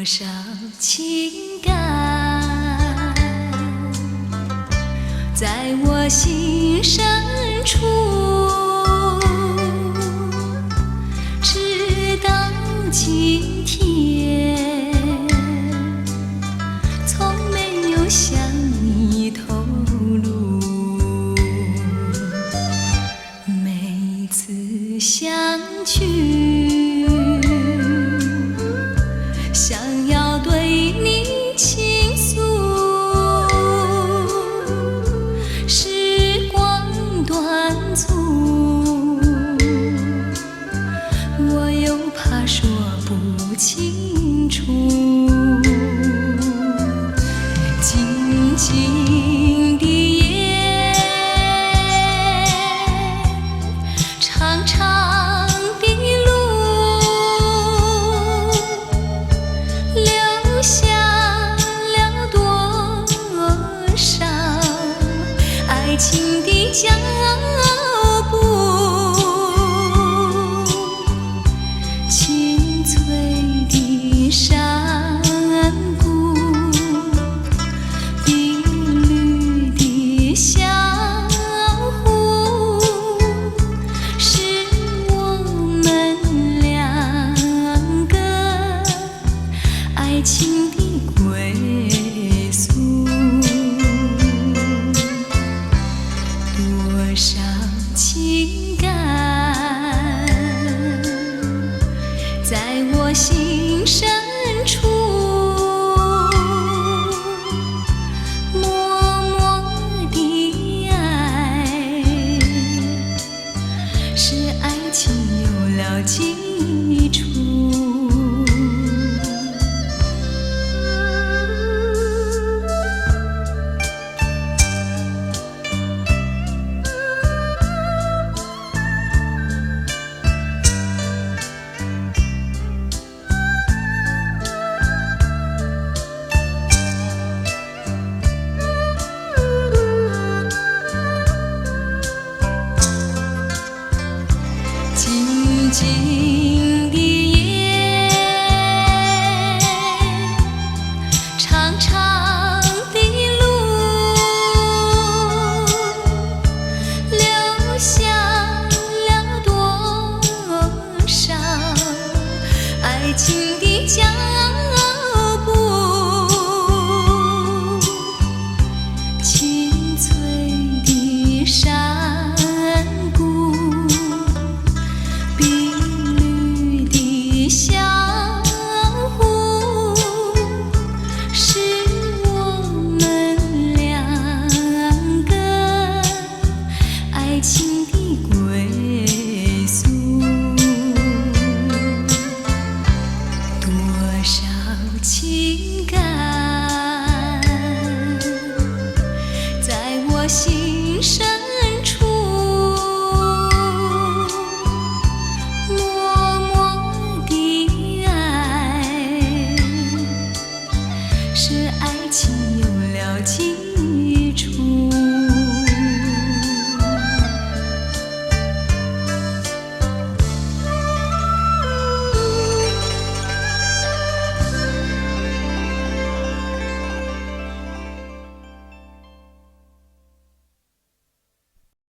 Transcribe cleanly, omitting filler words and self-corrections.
少情感在我心深处，直到今天，从没有向你透露。每次相聚，想要对你倾诉，时光短促，我又怕说不清楚，静静的夜，长长的路，留下了多少爱情的脚步，青翠的山谷，碧绿的小湖，是我们两个爱情的归宿。多少情感在我心深处，默默的爱，使爱情有了基础。静静的夜，长长的路，留下了多少爱情